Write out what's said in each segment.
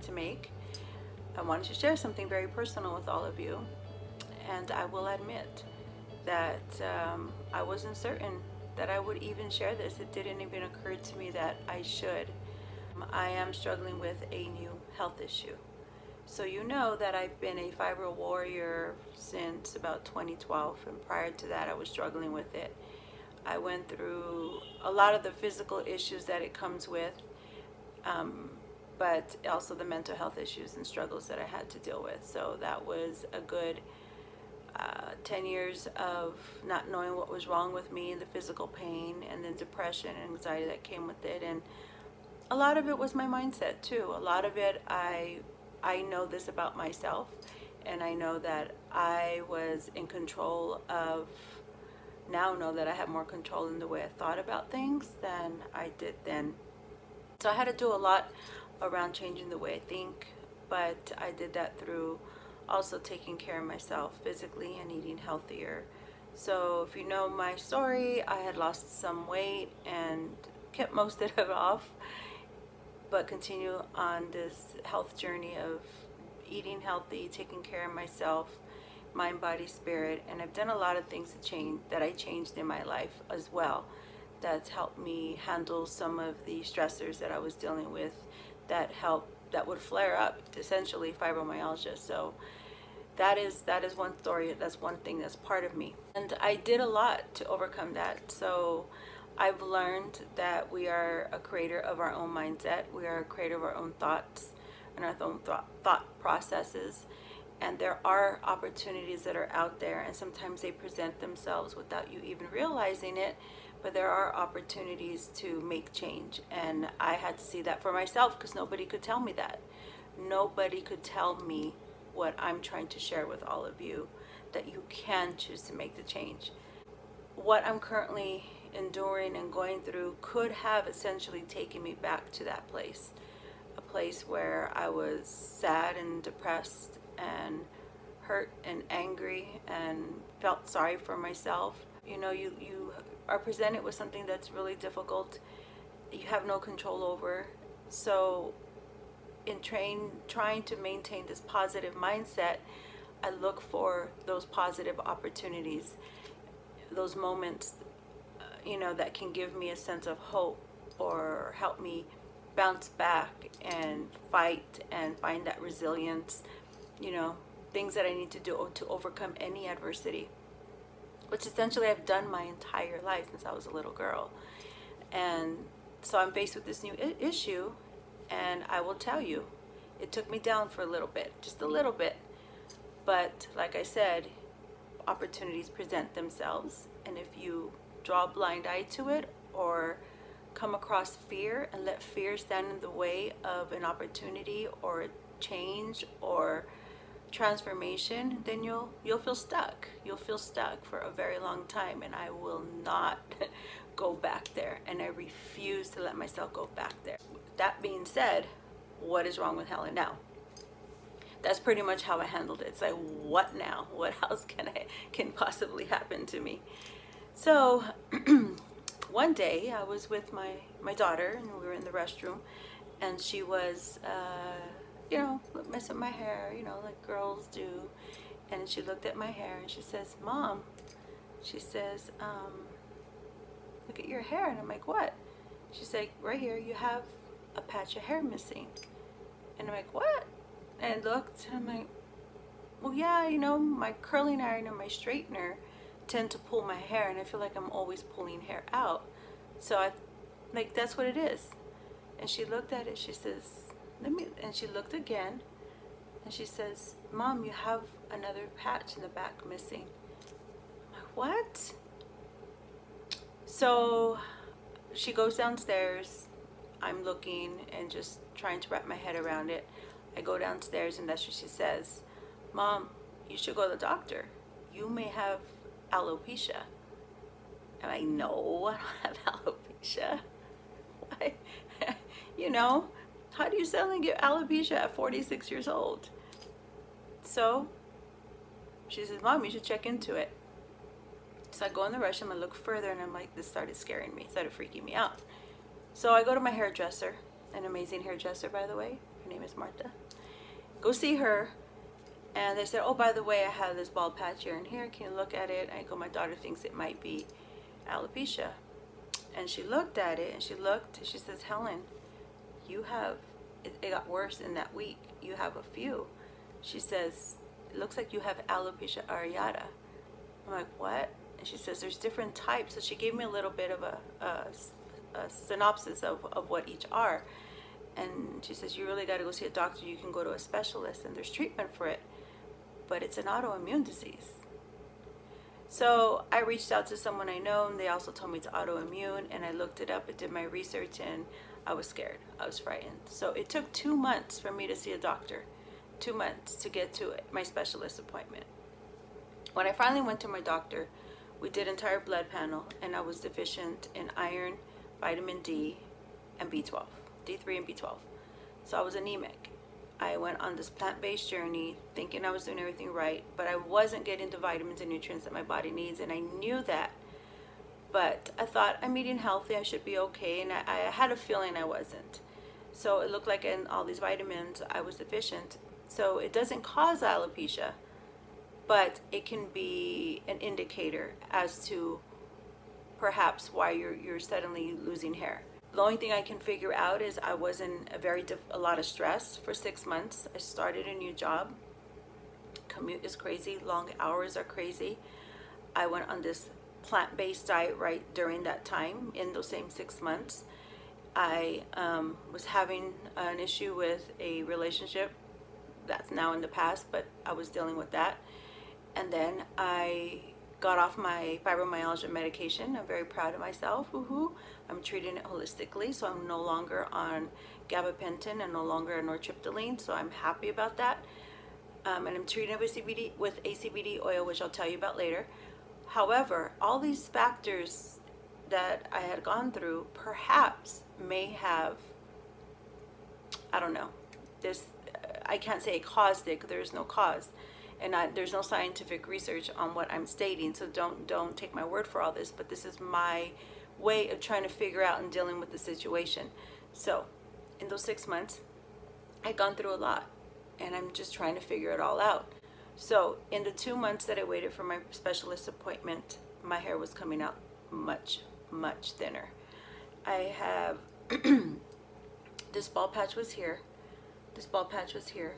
to make. I wanted to share something very personal with all of you, and I will admit that I wasn't certain that I would even share this. It didn't even occur to me that I should. I am struggling with a new health issue. So you know that I've been a fibro warrior since about 2012, and prior to that I was struggling with it. I went through a lot of the physical issues that it comes with, but also the mental health issues and struggles that I had to deal with. So that was a good 10 years of not knowing what was wrong with me, and the physical pain and the depression and anxiety that came with it. And a lot of it was my mindset too. A lot of it, I know this about myself, and I know that I was in control of, now know that I have more control in the way I thought about things than I did then. So I had to do a lot around changing the way I think, but I did that through also taking care of myself physically and eating healthier. So if you know my story, I had lost some weight and kept most of it off, but continue on this health journey of eating healthy, taking care of myself, mind, body, spirit. And I've done a lot of things to change, that I changed in my life as well, that's helped me handle some of the stressors that I was dealing with that would flare up, essentially fibromyalgia. So that is one story, that's one thing that's part of me, and I did a lot to overcome that. So I've learned that we are a creator of our own mindset, we are a creator of our own thoughts and our own thought processes. And there are opportunities that are out there, and sometimes they present themselves without you even realizing it, but there are opportunities to make change. And I had to see that for myself, because nobody could tell me that. Nobody could tell me what I'm trying to share with all of you, that you can choose to make the change. What I'm currently enduring and going through could have essentially taken me back to that place, a place where I was sad and depressed and hurt and angry and felt sorry for myself. You know, you are presented with something that's really difficult, you have no control over. So in trying to maintain this positive mindset, I look for those positive opportunities, those moments, that can give me a sense of hope or help me bounce back and fight and find that resilience, things that I need to do to overcome any adversity, which essentially I've done my entire life since I was a little girl. And so I'm faced with this new issue, and I will tell you, it took me down for a little bit, just a little bit. But like I said, opportunities present themselves, and if you draw a blind eye to it or come across fear and let fear stand in the way of an opportunity or change or transformation, then you'll feel stuck. You'll feel stuck for a very long time, and I will not go back there, and I refuse to let myself go back there. That being said, what is wrong with Helen now? That's pretty much how I handled it. It's like, what now? What else can possibly happen to me? So one day I was with my daughter, and we were in the restroom, and she was messing with my hair, like girls do. And she looked at my hair and she says, "Mom," she says, "look at your hair." And I'm like, "What?" She's like, "Right here, you have a patch of hair missing." And I'm like, "What?" And I looked, and I'm like, "Well, yeah, my curling iron and my straightener tend to pull my hair, and I feel like I'm always pulling hair out. So that's what it is." And she looked at it, she says, and she looked again, and she says, "Mom, you have another patch in the back missing." I'm like, "What?" So she goes downstairs. I'm looking and just trying to wrap my head around it. I go downstairs, and that's what she says. "Mom, you should go to the doctor. You may have alopecia." I'm like, "No, I don't have alopecia." Why? How do you suddenly get alopecia at 46 years old? So she says, "Mom, you should check into it." So I go in the restroom, I look further, and I'm like, this started scaring me, started freaking me out. So I go to my hairdresser, an amazing hairdresser, by the way. Her name is Martha. Go see her. And they said, oh, by the way, I have this bald patch here and here. Can you look at it? I go, my daughter thinks it might be alopecia. And she looked at it, and she says, Helen, you have, it got worse in that week. You have a few. She says, it looks like you have alopecia areata. I'm like, what? And she says, there's different types. So she gave me a little bit of a synopsis of what each are. And she says, you really got to go see a doctor. You can go to a specialist, and there's treatment for it. But it's an autoimmune disease. So I reached out to someone I know, and they also told me it's autoimmune, and I looked it up and did my research, and I was scared. I was frightened. So it took 2 months for me to see a doctor, 2 months to get to my specialist appointment. When I finally went to my doctor, we did entire blood panel, and I was deficient in iron, vitamin D, and B12, D3 and B12. So I was anemic. I went on this plant-based journey thinking I was doing everything right, but I wasn't getting the vitamins and nutrients that my body needs, and I knew that. But I thought, I'm eating healthy, I should be okay, and I had a feeling I wasn't. So it looked like in all these vitamins I was deficient. So it doesn't cause alopecia, but it can be an indicator as to perhaps why you're suddenly losing hair. The only thing I can figure out is I was in a lot of stress for 6 months. I started a new job. Commute is crazy. Long hours are crazy. I went on this plant-based diet right during that time in those same 6 months. I was having an issue with a relationship that's now in the past, but I was dealing with that. And then I got off my fibromyalgia medication. I'm very proud of myself. Woohoo! I'm treating it holistically, so I'm no longer on gabapentin and no longer on nortriptyline, so I'm happy about that. And I'm treating it with ACBD oil, which I'll tell you about later. However, all these factors that I had gone through perhaps may have, I don't know, I can't say it caused it, because there's no cause. And there's no scientific research on what I'm stating, so don't take my word for all this, but this is my way of trying to figure out and dealing with the situation. So in those 6 months, I'd gone through a lot, and I'm just trying to figure it all out. So in the 2 months that I waited for my specialist appointment, my hair was coming out much, much thinner. I have, this bald patch was here, this bald patch was here,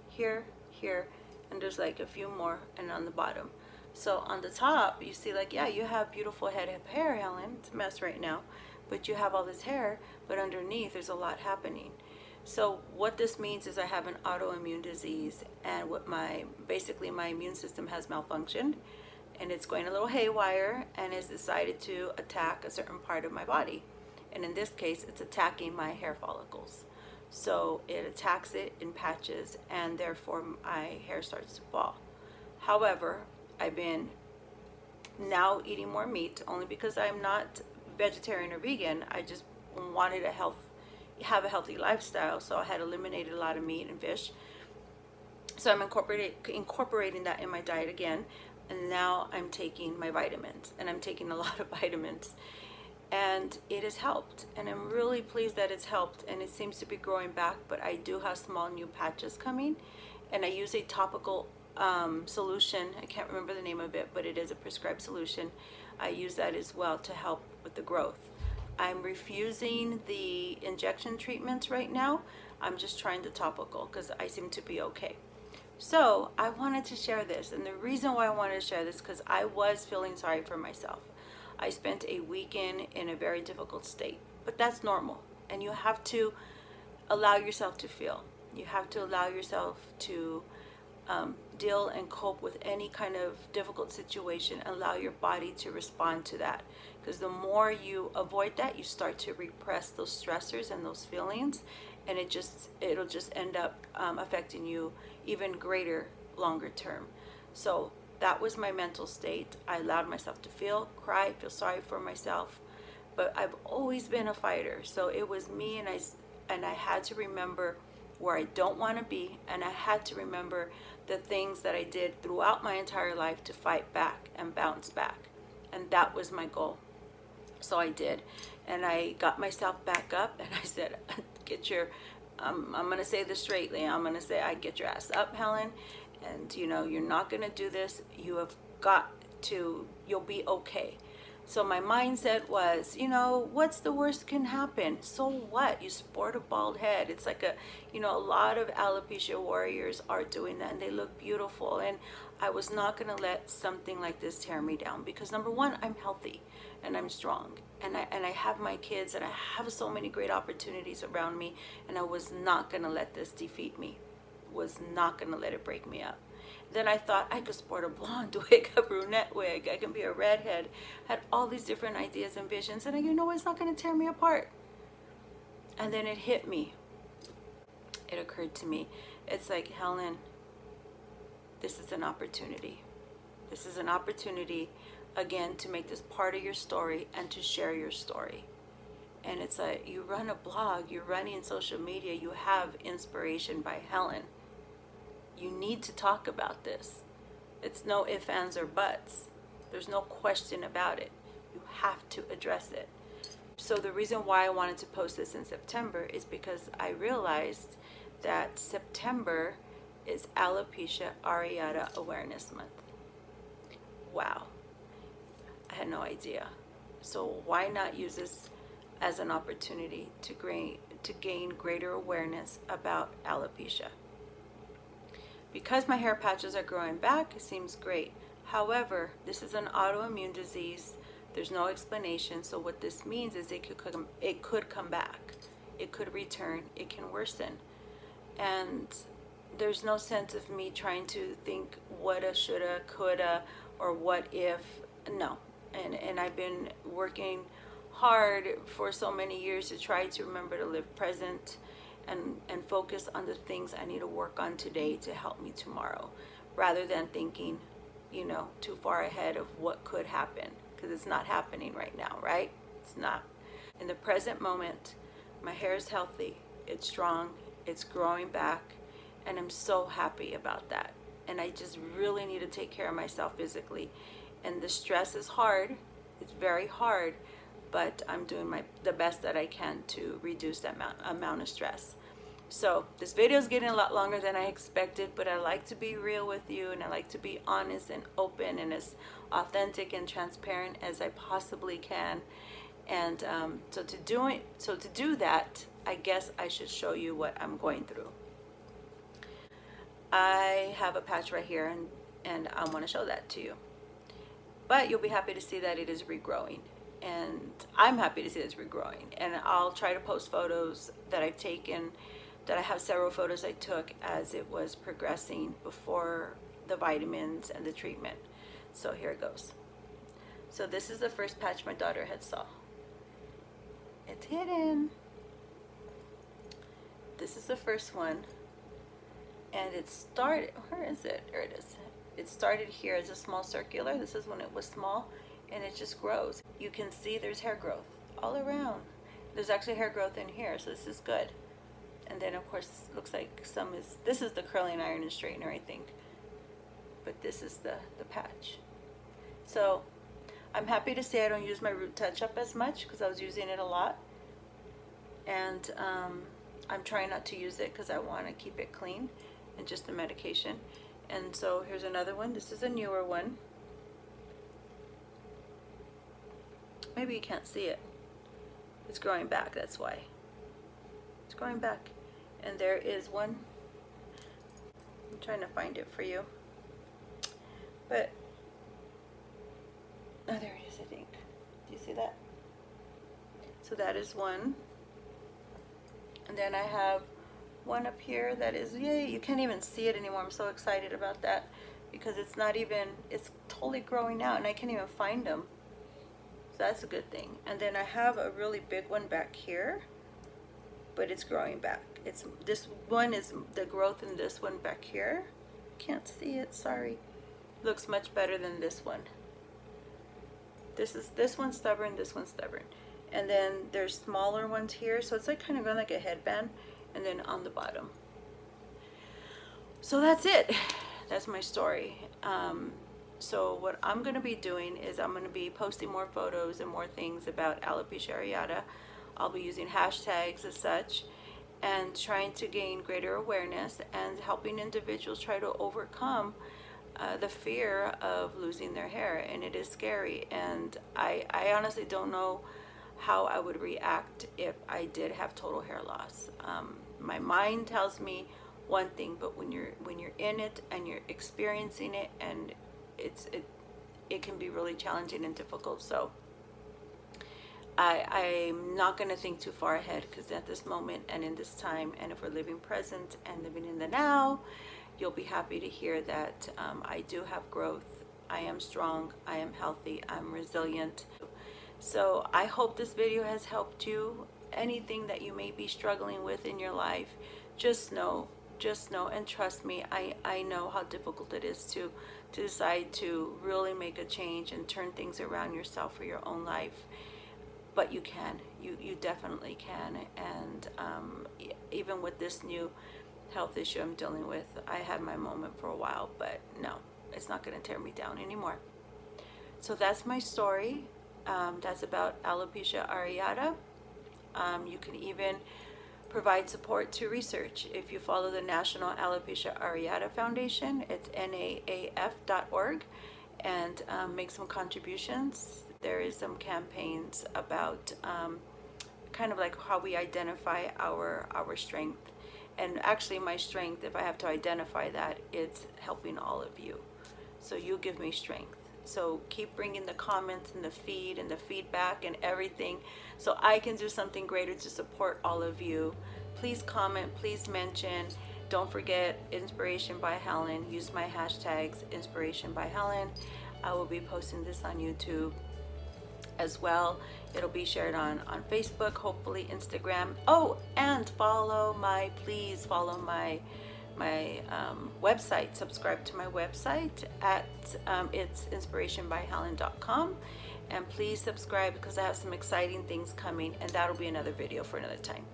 here, here, and there's like a few more, and on the bottom. So on the top, you see, like, yeah, you have beautiful head of hair, Helen. It's a mess right now, but you have all this hair, but underneath there's a lot happening. So what this means is I have an autoimmune disease, and basically my immune system has malfunctioned, and it's going a little haywire, and it's decided to attack a certain part of my body. And in this case, it's attacking my hair follicles. So it attacks it in patches, and therefore my hair starts to fall. However, I've been now eating more meat, only because I'm not vegetarian or vegan. I just wanted have a healthy lifestyle, so I had eliminated a lot of meat and fish. So I'm incorporating that in my diet again, and now I'm taking my vitamins, and I'm taking a lot of vitamins. And it has helped, and I'm really pleased that it's helped, and it seems to be growing back, but I do have small new patches coming, and I use a topical solution. I can't remember the name of it, but it is a prescribed solution. I use that as well to help with the growth. I'm refusing the injection treatments right now. I'm just trying the topical because I seem to be okay. So I wanted to share this, and the reason why I wanted to share this because I was feeling sorry for myself. I spent a weekend in a very difficult state, but that's normal, and you have to allow yourself to feel. You have to allow yourself to deal and cope with any kind of difficult situation, and allow your body to respond to that. Because the more you avoid that, you start to repress those stressors and those feelings, and it'll just end up affecting you even greater longer term. So that was my mental state. I allowed myself to feel, cry, feel sorry for myself, but I've always been a fighter. So it was me, and I had to remember where I don't want to be, and I had to remember the things that I did throughout my entire life to fight back and bounce back, and that was my goal. So I did, and I got myself back up, and I said, get your I'm going to say this straightly. I'm going to say, I get your ass up, Helen. And, you know, you're not going to do this. You have got to, you'll be okay. So my mindset was, you know, what's the worst can happen? So what? You sport a bald head. It's like a, you know, a lot of alopecia warriors are doing that and they look beautiful. And I was not going to let something like this tear me down because number one, I'm healthy and I'm strong. And I have my kids and I have so many great opportunities around me. And I was not going to let this defeat me. Was not going to let it break me up. Then I thought I could sport a blonde wig, a brunette wig, I can be a redhead. Had all these different ideas and visions, and you know it's not going to tear me apart. And then it hit me. It occurred to me. It's like, Helen, this is an opportunity. This is an opportunity, again, to make this part of your story and to share your story. And it's like, you run a blog, you're running social media, you have inspiration by Helen. You need to talk about this. It's no ifs, ands, or buts. There's no question about it. You have to address it. So the reason why I wanted to post this in September is because I realized that September is Alopecia Areata Awareness Month. Wow. I had no idea. So why not use this as an opportunity to gain greater awareness about alopecia? Because my hair patches are growing back, it seems great. However, this is an autoimmune disease. There's no explanation. So what this means is it could come back. It could return. It can worsen. And there's no sense of me trying to think woulda, shoulda, coulda, or what if. No. And I've been working hard for so many years to try to remember to live present and focus on the things I need to work on today to help me tomorrow, rather than thinking, you know, too far ahead of what could happen, because it's not happening right now, right? It's not. In the present moment, my hair is healthy, it's strong, it's growing back, and I'm so happy about that. And I just really need to take care of myself physically. And the stress is hard, it's very hard, but I'm doing the best that I can to reduce that amount of stress. So this video is getting a lot longer than I expected, but I like to be real with you, and I like to be honest and open and as authentic and transparent as I possibly can. And so to do that, I guess I should show you what I'm going through. I have a patch right here, and I want to show that to you. But you'll be happy to see that it is regrowing. And I'm happy to see it's regrowing. And I'll try to post photos that I've taken, that I have several photos I took as it was progressing before the vitamins and the treatment. So here it goes. So this is the first patch my daughter had saw. It's hidden. This is the first one. And it started, where is it? There it is. It started here as a small circular. This is when it was small, and it just grows. You can see there's hair growth all around. There's actually hair growth in here, so this is good. And then of course it looks like this is the curling iron and straightener, I think. But this is the patch. So I'm happy to say I don't use my root touch-up as much because I was using it a lot. And I'm trying not to use it because I want to keep it clean and just the medication. And so here's another one. This is a newer one. Maybe you can't see it. It's growing back, that's why. It's growing back. And there is one. I'm trying to find it for you. But, oh, there it is, I think. Do you see that? So that is one. And then I have one up here that is, yay, you can't even see it anymore. I'm so excited about that because it's not even, it's totally growing out and I can't even find them. So that's a good thing. And then I have a really big one back here, but it's growing back. This one is the growth in this one back here. Can't see it, sorry. Looks much better than this one. This one's stubborn, this one's stubborn. And then there's smaller ones here, so it's like kind of going like a headband, and then on the bottom. So that's it. That's my story. So what I'm going to be doing is I'm going to be posting more photos and more things about alopecia areata. I'll be using hashtags as such, and trying to gain greater awareness and helping individuals try to overcome the fear of losing their hair. And it is scary, and I honestly don't know how I would react if I did have total hair loss. My mind tells me one thing, but when you're in it and you're experiencing it, and it can be really challenging and difficult. So I'm not going to think too far ahead, because at this moment and in this time, and if we're living present and living in the now, you'll be happy to hear that I do have growth. I am strong. I am healthy. I'm resilient. So I hope this video has helped you. Anything that you may be struggling with in your life, just know and trust me, I know how difficult it is to decide to really make a change and turn things around yourself for your own life. But you can. You definitely can. And even with this new health issue I'm dealing with, I had my moment for a while, but no, it's not going to tear me down anymore. So that's my story. That's about alopecia areata. You can even provide support to research if you follow the National Alopecia Areata Foundation. It's naaf.org, and make some contributions. There is some campaigns about kind of like how we identify our strength. And actually my strength, if I have to identify that, it's helping all of you. So you give me strength. So keep bringing the comments and the feed and the feedback and everything, so I can do something greater to support all of you. Please comment, please mention. Don't forget Inspiration by Helen. Use my hashtags Inspiration by Helen. I will be posting this on YouTube as well. It'll be shared on Facebook, hopefully Instagram. Oh, and please follow my website. Subscribe to my website at it's inspirationbyhelen.com, and please subscribe, because I have some exciting things coming, and that'll be another video for another time.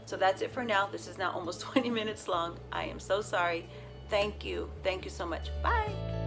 So that's it for now. This is now almost 20 minutes long. I am so sorry. Thank you so much. Bye.